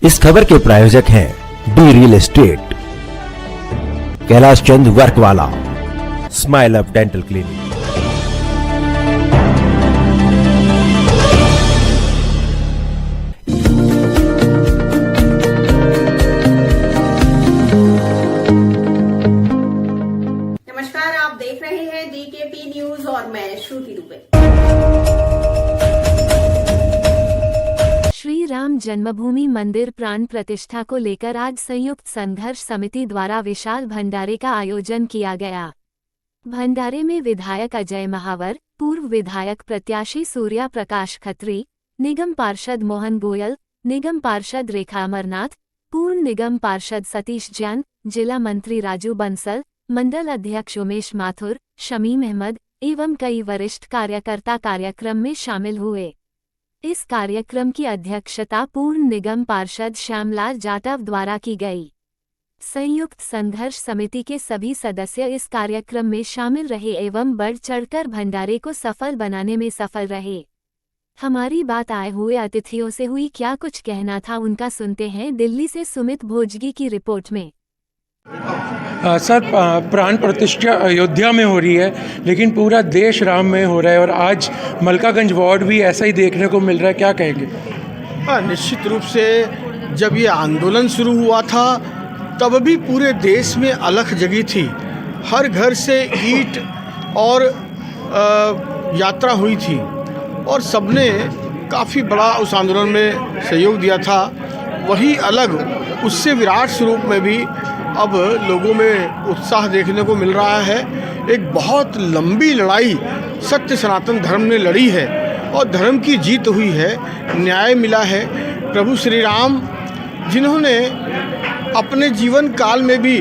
इस खबर के प्रायोजक हैं D real estate, Kailash Chand work वाला, स्माइल अप डेंटल क्लिनिक। नमस्कार, आप देख रहे हैं डीकेपी न्यूज और मैं श्रुति दुबे। श्री राम जन्मभूमि मंदिर प्राण प्रतिष्ठा को लेकर आज संयुक्त संघर्ष समिति द्वारा विशाल भंडारे का आयोजन किया गया। भंडारे में विधायक अजय महावर, पूर्व विधायक प्रत्याशी सूर्या प्रकाश खत्री, निगम पार्षद मोहन गोयल, निगम पार्षद रेखा अमरनाथ, पूर्ण निगम पार्षद सतीश जैन, जिला मंत्री राजू बंसल, मंडल अध्यक्ष उमेश माथुर, शमीम अहमद एवं कई वरिष्ठ कार्यकर्ता कार्यक्रम में शामिल हुए। इस कार्यक्रम की अध्यक्षता पूर्ण निगम पार्षद श्यामलाल जाटव द्वारा की गई। संयुक्त संघर्ष समिति के सभी सदस्य इस कार्यक्रम में शामिल रहे एवं बढ़ चढ़कर भंडारे को सफल बनाने में सफल रहे। हमारी बात आए हुए अतिथियों से हुई, क्या कुछ कहना था उनका, सुनते हैं दिल्ली से सुमित भोजगी की रिपोर्ट में। सर, प्राण प्रतिष्ठा अयोध्या में हो रही है, लेकिन पूरा देश राम में हो रहा है और आज मलकागंज वार्ड भी ऐसा ही देखने को मिल रहा है, क्या कहेंगे? निश्चित रूप से जब ये आंदोलन शुरू हुआ था तब भी पूरे देश में अलख जगी थी। हर घर से ईंट और यात्रा हुई थी और सबने काफ़ी बड़ा उस आंदोलन में सहयोग दिया था। वही अलग उससे विराट स्वरूप में भी अब लोगों में उत्साह देखने को मिल रहा है। एक बहुत लंबी लड़ाई सत्य सनातन धर्म ने लड़ी है और धर्म की जीत हुई है, न्याय मिला है। प्रभु श्री राम जिन्होंने अपने जीवन काल में भी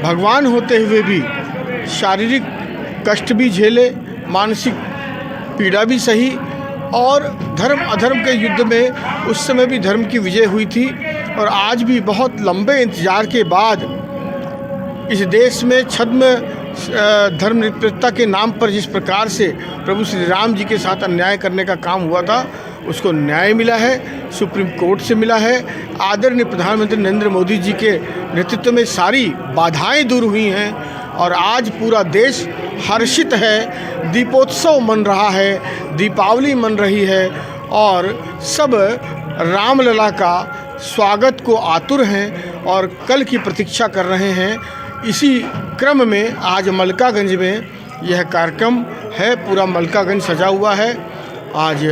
भगवान होते हुए भी शारीरिक कष्ट भी झेले, मानसिक पीड़ा भी सही और धर्म अधर्म के युद्ध में उस समय भी धर्म की विजय हुई थी। और आज भी बहुत लंबे इंतजार के बाद इस देश में छद्म धर्मनिरपेक्षता के नाम पर जिस प्रकार से प्रभु श्री राम जी के साथ अन्याय करने का काम हुआ था, उसको न्याय मिला है, सुप्रीम कोर्ट से मिला है। आदरणीय प्रधानमंत्री नरेंद्र मोदी जी के नेतृत्व में सारी बाधाएं दूर हुई हैं और आज पूरा देश हर्षित है। दीपोत्सव मन रहा है, दीपावली मन रही है और सब रामलला का स्वागत को आतुर हैं और कल की प्रतीक्षा कर रहे हैं। इसी क्रम में आज मलकागंज में यह कार्यक्रम है, पूरा मलकागंज सजा हुआ है। आज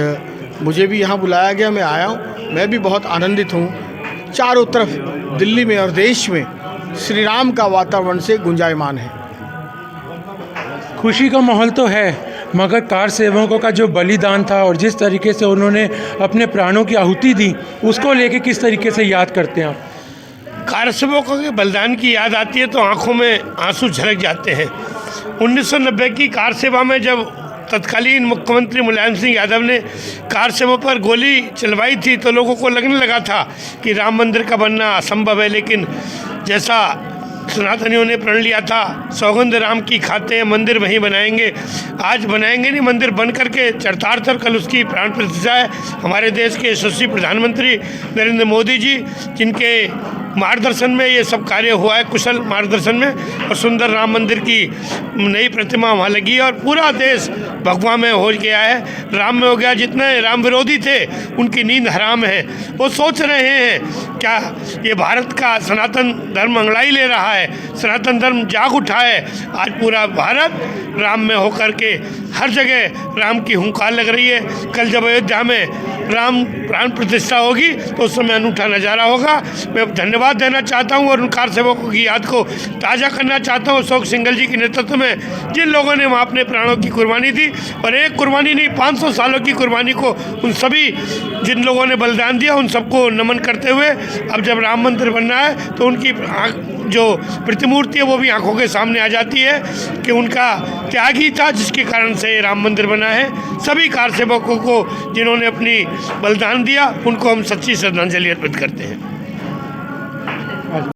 मुझे भी यहाँ बुलाया गया, मैं आया हूँ, मैं भी बहुत आनंदित हूँ। चारों तरफ दिल्ली में और देश में श्री राम का वातावरण से गुंजायमान है। खुशी का माहौल तो है, मगर कार सेवकों का जो बलिदान था और जिस तरीके से उन्होंने अपने प्राणों की आहुति दी, उसको लेके किस तरीके से याद करते हैं आप? कार सेवकों के बलिदान की याद आती है तो आंखों में आंसू झलक जाते हैं। 1990 की कार सेवा में जब तत्कालीन मुख्यमंत्री मुलायम सिंह यादव ने कार सेवा पर गोली चलवाई थी तो लोगों को लगने लगा था कि राम मंदिर का बनना असंभव है, लेकिन जैसा सनातनियों ने प्रण लिया था, सौगंध राम की खाते हैं, मंदिर वहीं बनाएंगे। आज बनाएंगे नहीं, मंदिर बन करके चरतार्थर कल उसकी प्राण प्रतिष्ठा है। हमारे देश के यशस्वी प्रधानमंत्री नरेंद्र मोदी जी, जिनके मार्गदर्शन में ये सब कार्य हुआ है, कुशल मार्गदर्शन में, और सुंदर राम मंदिर की नई प्रतिमा वहाँ लगी और पूरा देश भगवा में हो गया है, राम में हो गया। जितने राम विरोधी थे उनकी नींद हराम है। वो सोच रहे हैं क्या ये भारत का सनातन धर्म अंगड़ाई ले रहा है, सनातन धर्म जाग उठा है। आज पूरा भारत राम में होकर के हर जगह राम की हुंकार लग रही है। कल जब अयोध्या में राम प्राण प्रतिष्ठा होगी तो उस समय अनूठा नज़ारा होगा। मैं धन्यवाद देना चाहता हूं और उन कार सेवकों की याद को ताज़ा करना चाहता हूं। अशोक सिंघल जी के नेतृत्व में जिन लोगों ने वहाँ अपने प्राणों की कुर्बानी दी, और एक कुर्बानी नहीं, 500 सालों की कुर्बानी को उन सभी जिन लोगों ने बलिदान दिया उन सबको नमन करते हुए अब जब राम मंदिर बनना है तो उनकी जो प्रतिमूर्ति है वो भी आंखों के सामने आ जाती है कि उनका त्याग ही था जिसके कारण से राम मंदिर बना है। सभी कार सेवकों को जिन्होंने अपनी बलिदान दिया उनको हम सच्ची श्रद्धांजलि अर्पित करते हैं।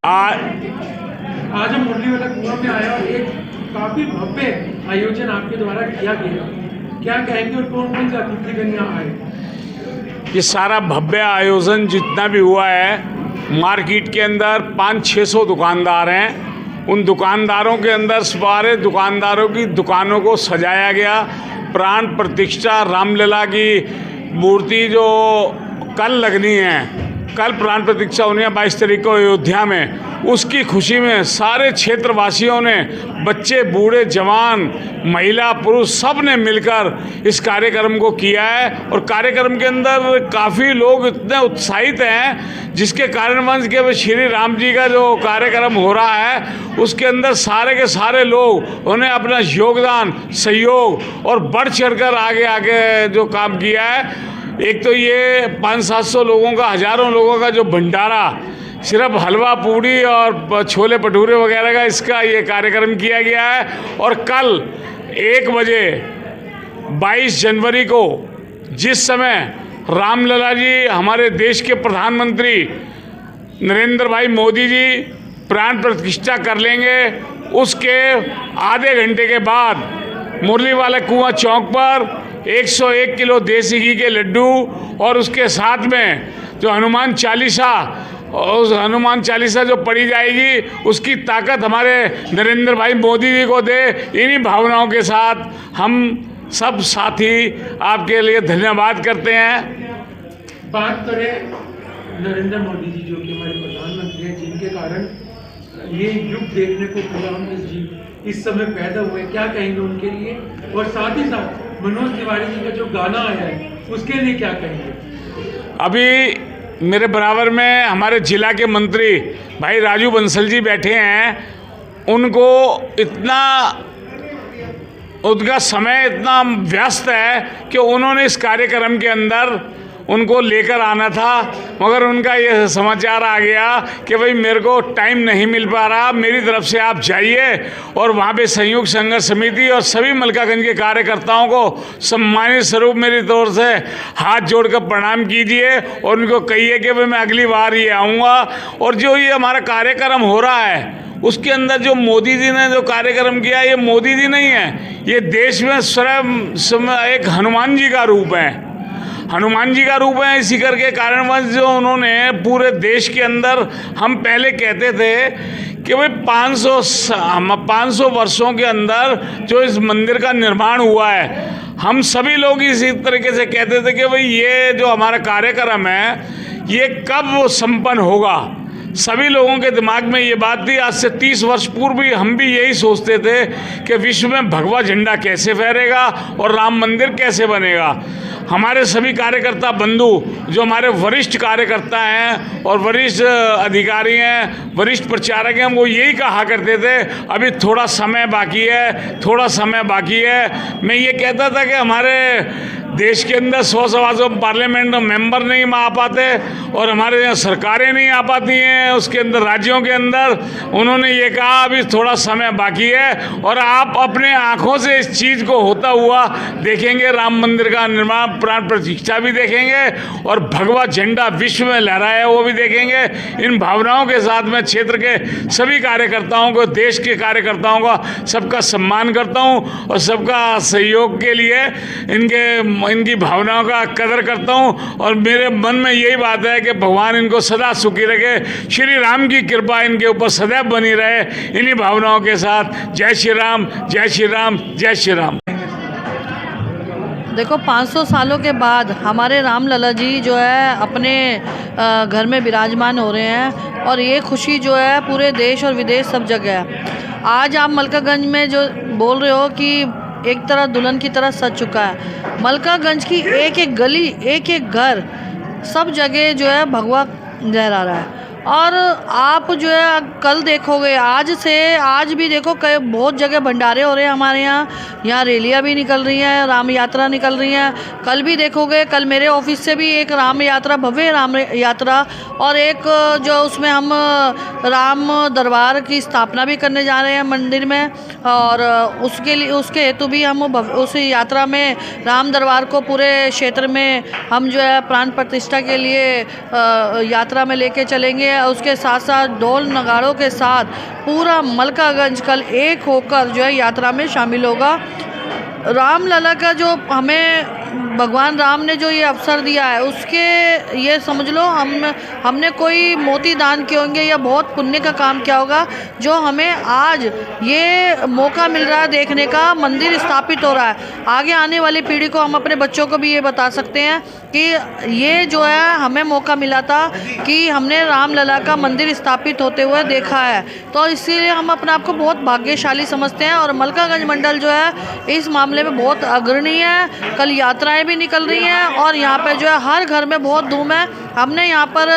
आज हम मुरलीवाला कुआं में आया और एक काफ़ी भव्य आयोजन आपके द्वारा किया गया, क्या कहेंगे और कौन कौन से अतिथिगण यहाँ आए? ये सारा भव्य आयोजन जितना भी हुआ है, मार्केट के अंदर 500-600 दुकानदार हैं। उन दुकानदारों के अंदर सारे दुकानदारों की दुकानों को सजाया गया। प्राण प्रतिष्ठा रामलला की मूर्ति जो कल लगनी है, कल प्राण प्रतिष्ठा होनी है 22 तारीख को अयोध्या में, उसकी खुशी में सारे क्षेत्रवासियों ने, बच्चे बूढ़े जवान महिला पुरुष सब ने मिलकर इस कार्यक्रम को किया है। और कार्यक्रम के अंदर काफ़ी लोग इतने उत्साहित हैं जिसके कारणवश के श्री राम जी का जो कार्यक्रम हो रहा है उसके अंदर सारे के सारे लोग उन्हें अपना योगदान सहयोग और बढ़ चढ़कर आगे आगे जो काम किया है। एक तो ये 500-700 लोगों का, हज़ारों लोगों का जो भंडारा, सिर्फ हलवा पूड़ी और छोले भटूरे वगैरह का इसका ये कार्यक्रम किया गया है। और कल 1 बजे 22 जनवरी को जिस समय रामलला जी हमारे देश के प्रधानमंत्री नरेंद्र भाई मोदी जी प्राण प्रतिष्ठा कर लेंगे, उसके आधे घंटे के बाद मुरली वाला कुआं चौक पर 101 किलो देसी घी के लड्डू और उसके साथ में जो हनुमान चालीसा, उस हनुमान चालीसा जो पढ़ी जाएगी उसकी ताकत हमारे नरेंद्र भाई मोदी जी को दे। इन्हीं भावनाओं के साथ हम सब साथी आपके लिए धन्यवाद करते हैं। बात करें नरेंद्र मोदी जी जो कि हमारे प्रधानमंत्री हैं, जिनके कारण ये युग देखने को मिला, इस समय पैदा हुए, क्या कहेंगे उनके लिए? और साथ ही साथ मनोज तिवारी जी का जो गाना आया है उसके लिए क्या कहेंगे? अभी मेरे बराबर में हमारे जिला के मंत्री भाई राजू बंसल जी बैठे हैं। उनको इतना, उनका समय इतना व्यस्त है कि उन्होंने इस कार्यक्रम के अंदर उनको लेकर आना था, मगर उनका ये समाचार आ गया कि भाई मेरे को टाइम नहीं मिल पा रहा, मेरी तरफ से आप जाइए और वहाँ पे संयुक्त संघर्ष समिति और सभी मलकागंज के कार्यकर्ताओं को सम्मानित स्वरूप मेरी तरफ से हाथ जोड़कर प्रणाम कीजिए और उनको कहिए कि भाई मैं अगली बार ये आऊँगा। और जो ये हमारा कार्यक्रम हो रहा है उसके अंदर जो मोदी जी ने जो कार्यक्रम किया, ये मोदी जी नहीं है, ये देश में स्वयं एक हनुमान जी का रूप है, हनुमान जी का रूप है। इसी करके कारणवश जो उन्होंने पूरे देश के अंदर, हम पहले कहते थे कि भाई 500 वर्षों के अंदर जो इस मंदिर का निर्माण हुआ है, हम सभी लोग इसी तरीके से कहते थे कि भाई ये जो हमारा कार्यक्रम है ये कब संपन्न होगा। सभी लोगों के दिमाग में ये बात थी। आज से 30 वर्ष पूर्व भी हम भी यही सोचते थे कि विश्व में भगवा झंडा कैसे फहरेगा और राम मंदिर कैसे बनेगा। हमारे सभी कार्यकर्ता बंधु जो हमारे वरिष्ठ कार्यकर्ता हैं और वरिष्ठ अधिकारी हैं, वरिष्ठ प्रचारक हैं, वो यही कहा करते थे अभी थोड़ा समय बाकी है, थोड़ा समय बाकी है। मैं ये कहता था कि हमारे देश के अंदर 100-125 पार्लियामेंट मेंबर नहीं आ पाते और हमारे यहाँ सरकारें नहीं आ पाती हैं, उसके अंदर राज्यों के अंदर। उन्होंने ये कहा अभी थोड़ा समय बाकी है और आप अपने आँखों से इस चीज़ को होता हुआ देखेंगे। राम मंदिर का निर्माण, प्राण प्रतिष्ठा भी देखेंगे और भगवा झंडा विश्व में लहराया है वो भी देखेंगे। इन भावनाओं के साथ मैं क्षेत्र के सभी कार्यकर्ताओं को, देश के कार्यकर्ताओं का सबका सम्मान करता हूँ और सबका सहयोग के लिए इनकी भावनाओं का कदर करता हूँ। और मेरे मन में यही बात है कि भगवान इनको सदा सुखी रखे, श्री राम की कृपा इनके ऊपर सदैव बनी रहे। इन्हीं भावनाओं के साथ जय श्री राम, जय श्री राम, जय श्री राम। देखो 500 सालों के बाद हमारे रामलला जी जो है अपने घर में विराजमान हो रहे हैं और ये खुशी जो है पूरे देश और विदेश सब जगह है। आज आप मलकागंज में जो बोल रहे हो कि एक तरह दुल्हन की तरह सज चुका है। मलकागंज की एक एक गली, एक एक घर, सब जगह जो है भगवा लहरा रहा है। और आप जो है कल देखोगे, आज भी देखो कई बहुत जगह भंडारे हो रहे हैं हमारे यहाँ रैलियाँ भी निकल रही हैं, राम यात्रा निकल रही हैं। कल भी देखोगे, कल मेरे ऑफिस से भी एक राम यात्रा, भव्य राम यात्रा, और एक जो उसमें हम राम दरबार की स्थापना भी करने जा रहे हैं मंदिर में, और उसके हेतु भी हम उस यात्रा में राम दरबार को पूरे क्षेत्र में हम जो है प्राण प्रतिष्ठा के लिए यात्रा में लेके चलेंगे। उसके साथ साथ ढोल नगाड़ों के साथ पूरा मलकागंज कल एक होकर जो है यात्रा में शामिल होगा। रामलला का जो हमें भगवान राम ने जो ये अवसर दिया है उसके ये समझ लो हमने कोई मोती दान किए होंगे या बहुत पुण्य का काम किया होगा जो हमें आज ये मौका मिल रहा है देखने का, मंदिर स्थापित हो रहा है। आगे आने वाली पीढ़ी को हम अपने बच्चों को भी ये बता सकते हैं कि ये जो है हमें मौका मिला था कि हमने रामलला का मंदिर स्थापित होते हुए देखा है, तो इसीलिए हम अपने आप को बहुत भाग्यशाली समझते हैं। और मलकागंज मंडल जो है इस मामले में बहुत अग्रणी है। कल यात्राएं भी निकल रही हैं और यहाँ पे जो है हर घर में बहुत धूम है। हमने यहाँ पर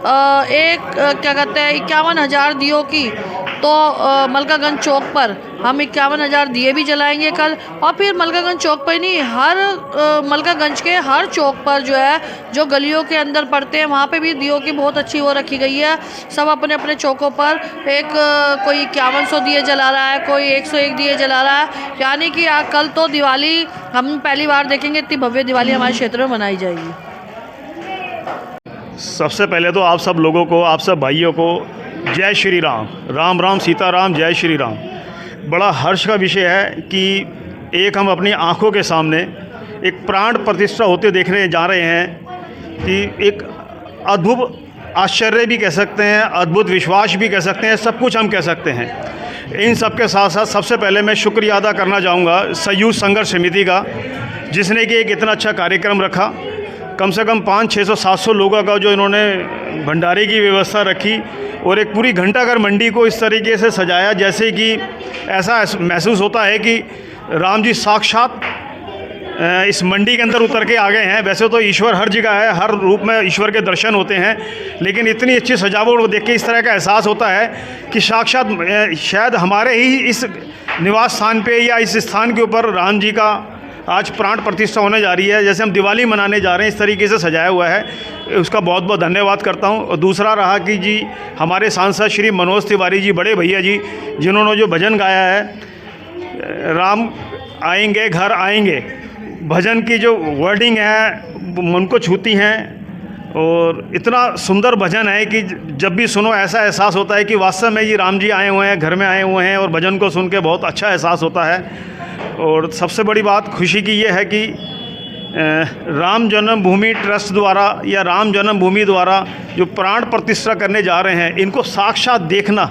क्या कहते हैं 51,000 दियों की, तो मलकागंज चौक पर हम 51,000 दिए भी जलाएंगे कल। और फिर मलकागंज चौक पर ही नहीं, हर मलकागंज के हर चौक पर जो है जो गलियों के अंदर पड़ते हैं वहाँ पे भी दियों की बहुत अच्छी वो रखी गई है। सब अपने अपने चौकों पर कोई 5100 दिए जला रहा है, कोई 101 दिए जला रहा है। यानी कि कल तो दिवाली हम पहली बार देखेंगे, इतनी भव्य दिवाली हमारे क्षेत्र में मनाई जाएगी। सबसे पहले तो आप सब लोगों को, आप सब भाइयों को जय श्री राम, राम राम सीताराम, जय श्री राम। बड़ा हर्ष का विषय है कि एक हम अपनी आंखों के सामने एक प्राण प्रतिष्ठा होते देखने जा रहे हैं कि एक अद्भुत आश्चर्य भी कह सकते हैं, अद्भुत विश्वास भी कह सकते हैं, सब कुछ हम कह सकते हैं। इन सब के साथ साथ सबसे पहले मैं शुक्रिया अदा करना चाहूँगा संयुक्त संघर्ष समिति का, जिसने कि एक इतना अच्छा कार्यक्रम रखा। कम से कम 500-600-700 लोगों का जो इन्होंने भंडारे की व्यवस्था रखी और एक पूरी घंटाघर मंडी को इस तरीके से सजाया जैसे कि ऐसा महसूस होता है कि राम जी साक्षात इस मंडी के अंदर उतर के आ गए हैं। वैसे तो ईश्वर हर जगह है, हर रूप में ईश्वर के दर्शन होते हैं, लेकिन इतनी अच्छी सजावट को देख के इस तरह का एहसास होता है कि साक्षात शायद हमारे ही इस निवास स्थान पे या इस स्थान के ऊपर राम जी का आज प्राण प्रतिष्ठा होने जा रही है। जैसे हम दिवाली मनाने जा रहे हैं, इस तरीके से सजाया हुआ है, उसका बहुत बहुत धन्यवाद करता हूं। और दूसरा रहा कि जी हमारे सांसद श्री मनोज तिवारी जी, बड़े भैया जी, जिन्होंने जो भजन गाया है, राम आएंगे घर आएंगे, भजन की जो वर्डिंग है मन को छूती हैं और इतना सुंदर भजन है कि जब भी सुनो ऐसा एहसास होता है कि वास्तव में ये राम जी आए हुए हैं, घर में आए हुए हैं, और भजन को सुन के बहुत अच्छा एहसास होता है। और सबसे बड़ी बात खुशी की ये है कि राम जन्मभूमि ट्रस्ट द्वारा या राम जन्मभूमि द्वारा जो प्राण प्रतिष्ठा करने जा रहे हैं, इनको साक्षात देखना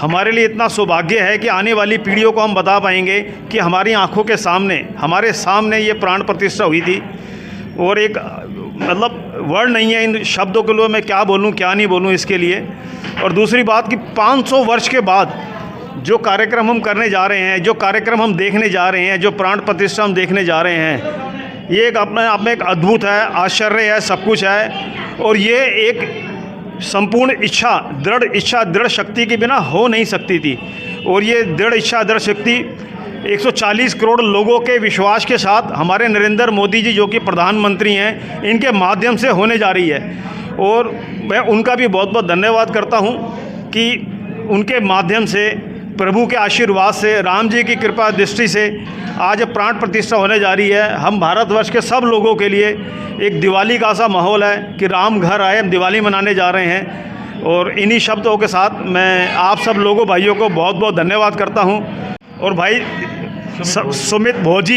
हमारे लिए इतना सौभाग्य है कि आने वाली पीढ़ियों को हम बता पाएंगे कि हमारी आंखों के सामने, हमारे सामने ये प्राण प्रतिष्ठा हुई थी। और एक मतलब वर्ड नहीं है इन शब्दों के लिए मैं क्या बोलूं क्या नहीं बोलूं इसके लिए। और दूसरी बात कि 500 वर्ष के बाद जो कार्यक्रम हम करने जा रहे हैं, जो कार्यक्रम हम देखने जा रहे हैं, जो प्राण प्रतिष्ठा हम देखने जा रहे हैं, ये एक अपने आप में एक अद्भुत है, आश्चर्य है, सब कुछ है। और ये एक संपूर्ण इच्छा, दृढ़ शक्ति के बिना हो नहीं सकती थी। और ये दृढ़ इच्छा, दृढ़ शक्ति 140 करोड़ लोगों के विश्वास के साथ हमारे नरेंद्र मोदी जी जो कि प्रधानमंत्री हैं, इनके माध्यम से होने जा रही है। और मैं उनका भी बहुत बहुत धन्यवाद करता हूं कि उनके माध्यम से, प्रभु के आशीर्वाद से, राम जी की कृपा दृष्टि से आज प्राण प्रतिष्ठा होने जा रही है। हम भारतवर्ष के सब लोगों के लिए एक दिवाली का सा माहौल है कि राम घर आए, हम दिवाली मनाने जा रहे हैं। और इन्हीं शब्दों के साथ मैं आप सब लोगों भाइयों को बहुत बहुत धन्यवाद करता हूं। और भाई सुमित भोजी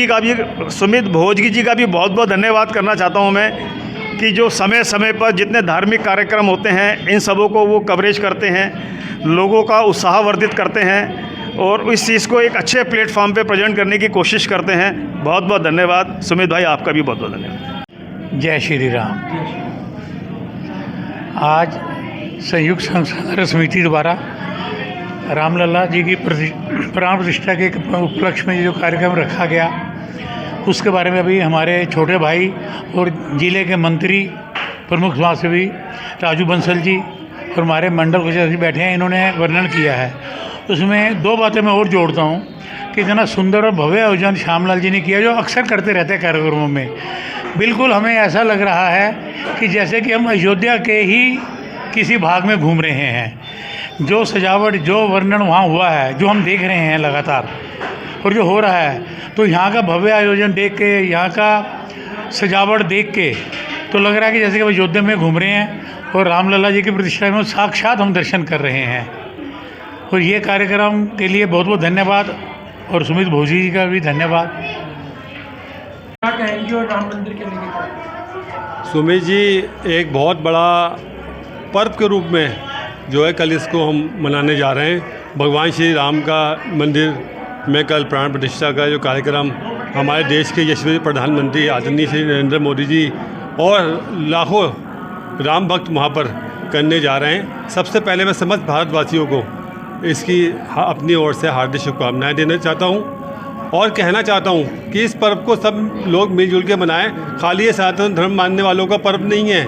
जी का भी बहुत बहुत धन्यवाद करना चाहता हूं मैं कि जो समय समय पर जितने धार्मिक कार्यक्रम होते हैं, इन सबों को वो कवरेज करते हैं, लोगों का उत्साह वर्धित करते हैं और इस चीज़ को एक अच्छे प्लेटफॉर्म पे प्रेजेंट करने की कोशिश करते हैं। बहुत बहुत धन्यवाद सुमित भाई, आपका भी बहुत बहुत धन्यवाद। जय श्री राम। आज संयुक्त संघर्ष समिति द्वारा रामलला जी की प्राण प्रतिष्ठा के उपलक्ष्य में जो कार्यक्रम रखा गया, उसके बारे में अभी हमारे छोटे भाई और जिले के मंत्री प्रमुख समाज सेवी राजू बंसल जी और हमारे मंडल सदस्य बैठे हैं, इन्होंने वर्णन किया है। उसमें दो बातें मैं और जोड़ता हूँ कि इतना सुंदर और भव्य आयोजन श्यामलाल जी ने किया, जो अक्सर करते रहते हैं कार्यक्रमों में। बिल्कुल हमें ऐसा लग रहा है कि जैसे कि हम अयोध्या के ही किसी भाग में घूम रहे हैं। जो सजावट, जो वर्णन वहाँ हुआ है, जो हम देख रहे हैं लगातार और जो हो रहा है, तो यहाँ का भव्य आयोजन देख के, यहाँ का सजावट देख के तो लग रहा है कि जैसे कि अयोध्या में घूम रहे हैं और रामलला जी की प्रतिष्ठा में साक्षात हम दर्शन कर रहे हैं। और ये कार्यक्रम के लिए बहुत बहुत धन्यवाद और सुमित भोजी जी का भी धन्यवाद। क्या कहेंगे और राम मंदिर के लेकर? सुमित जी, एक बहुत बड़ा पर्व के रूप में जो है कल इसको हम मनाने जा रहे हैं। भगवान श्री राम का मंदिर में कल प्राण प्रतिष्ठा का जो कार्यक्रम हमारे देश के यशस्वी प्रधानमंत्री आदरणीय श्री नरेंद्र मोदी जी और लाखों राम भक्त वहाँ पर करने जा रहे हैं। सबसे पहले मैं समस्त भारतवासियों को इसकी अपनी ओर से हार्दिक शुभकामनाएं देना चाहता हूँ और कहना चाहता हूँ कि इस पर्व को सब लोग मिलजुल के मनाएं। खाली ये सनातन धर्म मानने वालों का पर्व नहीं है,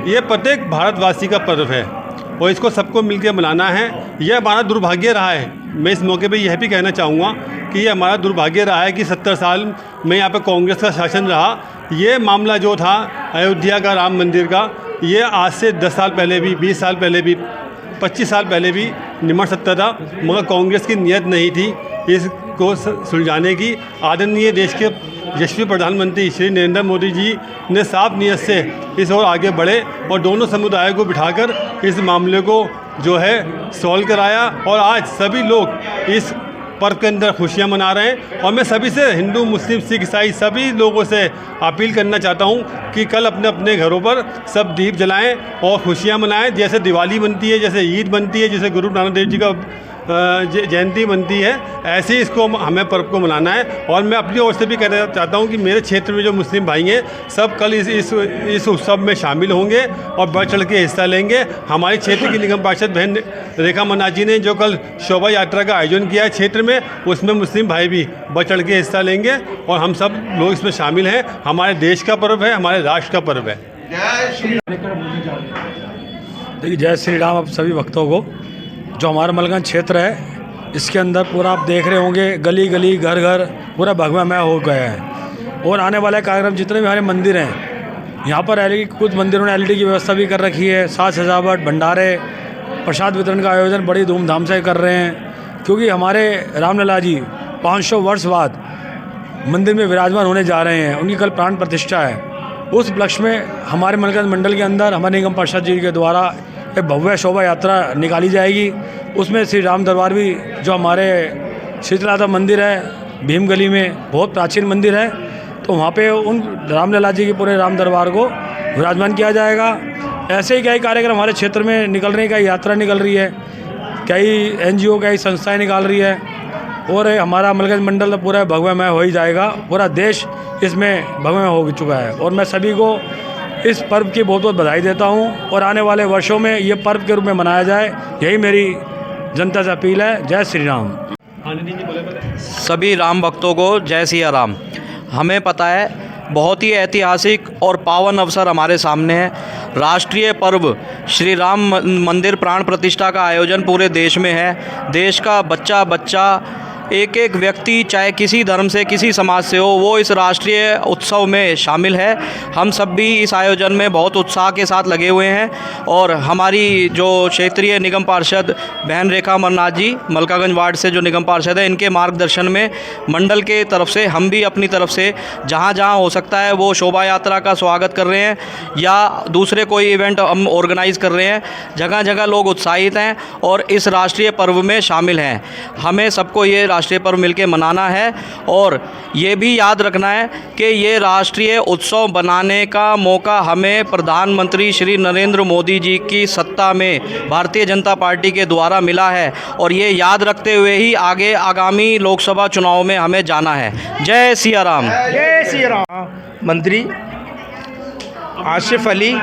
ये प्रत्येक भारतवासी का पर्व है और इसको सबको मिलकर मनाना है। यह हमारा दुर्भाग्य रहा है। मैं इस मौके पे यह भी कहना चाहूँगा कि ये हमारा दुर्भाग्य रहा है कि 70 साल में यहाँ पे कांग्रेस का शासन रहा। ये मामला जो था अयोध्या का राम मंदिर का, ये आज से 10 साल पहले भी, 20 साल पहले भी, 25 साल पहले भी निमट सकता था, मगर कांग्रेस की नीयत नहीं थी इसको सुलझाने की। आदरणीय देश के यशस्वी प्रधानमंत्री श्री नरेंद्र मोदी जी ने साफ नीयत से इस ओर आगे बढ़े और दोनों समुदायों को बिठाकर इस मामले को जो है सॉल्व कराया और आज सभी लोग इस पर्व के अंदर खुशियां मना रहे हैं। और मैं सभी से, हिंदू, मुस्लिम, सिख, ईसाई सभी लोगों से अपील करना चाहता हूं कि कल अपने अपने घरों पर सब दीप जलाएं और खुशियां मनाएं। जैसे दिवाली बनती है, जैसे ईद बनती है, जैसे गुरु नानक देव जी का जयंती बनती है, ऐसे ही इसको हमें पर्व को मनाना है। और मैं अपनी ओर से भी कहना चाहता हूं कि मेरे क्षेत्र में जो मुस्लिम भाई हैं सब कल इस उत्सव में शामिल होंगे और बढ़ चढ़ के हिस्सा लेंगे। हमारे क्षेत्र की निगम पार्षद बहन रेखा मन्ना जी ने जो कल शोभा यात्रा का आयोजन किया है क्षेत्र में, उसमें मुस्लिम भाई भी बढ़ चढ़ के हिस्सा लेंगे और हम सब लोग इसमें शामिल हैं। हमारे देश का पर्व है, हमारे राष्ट्र का पर्व है। देखिए, जय श्री राम। आप सभी भक्तों को, जो हमारा मलगंज क्षेत्र है इसके अंदर पूरा आप देख रहे होंगे, गली गली, घर घर पूरा भगवामय हो गया है। और आने वाले कार्यक्रम जितने भी हमारे मंदिर हैं, यहाँ पर कुछ मंदिरों ने LED की व्यवस्था भी कर रखी है। साज सजावट, भंडारे, प्रसाद वितरण का आयोजन बड़ी धूमधाम से कर रहे हैं, क्योंकि हमारे रामलला जी 500 वर्ष बाद मंदिर में विराजमान होने जा रहे हैं। उनकी कल प्राण प्रतिष्ठा है। उस उपलक्ष्य में हमारे मलगंज मंडल के अंदर हमारे निगम पार्षद जी के द्वारा एक भव्य शोभा यात्रा निकाली जाएगी। उसमें श्री राम दरबार भी, जो हमारे शीतलाता मंदिर है भीम गली में, बहुत प्राचीन मंदिर है, तो वहाँ पे उन रामलला जी के पूरे राम दरबार को विराजमान किया जाएगा। ऐसे ही कई कार्यक्रम हमारे क्षेत्र में निकल रहे हैं, कई यात्रा निकल रही है, कई NGO, कई संस्थाएं निकाल रही है और हमारा मलगंज मंडल पूरा भगवामय हो ही जाएगा। पूरा देश इसमें भगवामय हो चुका है और मैं सभी को इस पर्व की बहुत बहुत बधाई देता हूं और आने वाले वर्षों में ये पर्व के रूप में मनाया जाए, यही मेरी जनता से अपील है। जय श्री राम। सभी राम भक्तों को जय सिया राम। हमें पता है बहुत ही ऐतिहासिक और पावन अवसर हमारे सामने है। राष्ट्रीय पर्व श्री राम मंदिर प्राण प्रतिष्ठा का आयोजन पूरे देश में है। देश का बच्चा बच्चा, एक एक व्यक्ति, चाहे किसी धर्म से, किसी समाज से हो, वो इस राष्ट्रीय उत्सव में शामिल है। हम सब भी इस आयोजन में बहुत उत्साह के साथ लगे हुए हैं और हमारी जो क्षेत्रीय निगम पार्षद बहन रेखा मन्ना जी, मलकागंज वार्ड से जो निगम पार्षद है, इनके मार्गदर्शन में मंडल के तरफ से हम भी अपनी तरफ से जहाँ जहाँ हो सकता है वो शोभा यात्रा का स्वागत कर रहे हैं या दूसरे कोई इवेंट हम ऑर्गेनाइज़ कर रहे हैं। जगह जगह लोग उत्साहित हैं और इस राष्ट्रीय पर्व में शामिल हैं। हमें सबको ये राष्ट्रीय पर्व मिलकर मनाना है और ये भी याद रखना है कि ये राष्ट्रीय उत्सव बनाने का मौका हमें प्रधानमंत्री श्री नरेंद्र मोदी जी की सत्ता में भारतीय जनता पार्टी के द्वारा मिला है और ये याद रखते हुए ही आगे आगामी लोकसभा चुनाव में हमें जाना है। जय सिया राम। जय सिया राम। मंत्री आसिफ अली,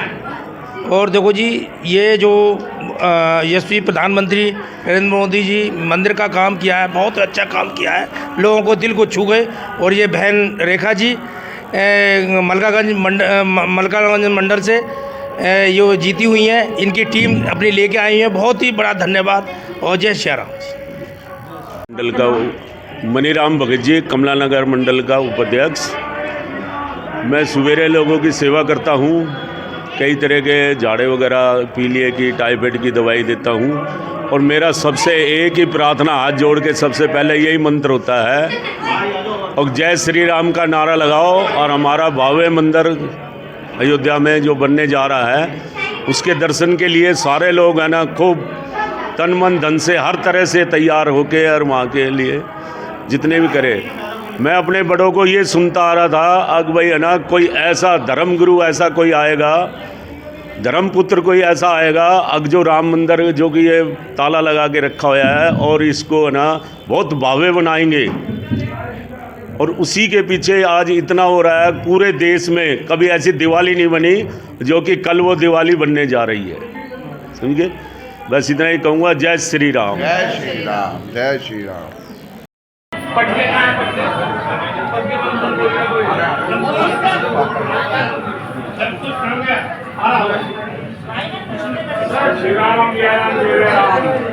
और देखो जी, ये जो यशस्वी प्रधानमंत्री नरेंद्र मोदी जी मंदिर का काम किया है, बहुत अच्छा काम किया है, लोगों को दिल को छू गए। और ये बहन रेखा जी मलकागंज मंडल से ये जीती हुई हैं, इनकी टीम अपनी लेके आई है, बहुत ही बड़ा धन्यवाद और जय श्री राम। मंडल का मनीराम भगत जी, कमला नगर मंडल का उपाध्यक्ष। मैं सवेरे लोगों की सेवा करता हूँ, कई तरह के झाड़े वगैरह, पीलिए की, टाइफाइड की दवाई देता हूँ और मेरा सबसे एक ही प्रार्थना, हाथ जोड़ के सबसे पहले यही मंत्र होता है और जय श्री राम का नारा लगाओ और हमारा भव्य मंदिर अयोध्या में जो बनने जा रहा है उसके दर्शन के लिए सारे लोग है ना खूब तन मन धन से हर तरह से तैयार होके और वहाँ के लिए जितने भी करे। मैं अपने बड़ों को ये सुनता आ रहा था, अब भाई है ना कोई ऐसा धर्मगुरु ऐसा कोई आएगा, धर्मपुत्र कोई ऐसा आएगा, अब जो राम मंदिर जो कि ये ताला लगा के रखा हुआ है और इसको है ना बहुत भव्य बनाएंगे। और उसी के पीछे आज इतना हो रहा है। पूरे देश में कभी ऐसी दिवाली नहीं बनी जो कि कल वो दिवाली बनने जा रही है। समझे? बस इतना ही कहूँगा। जय श्री राम। जय श्री राम। जय श्री राम। श्री राम जय राम।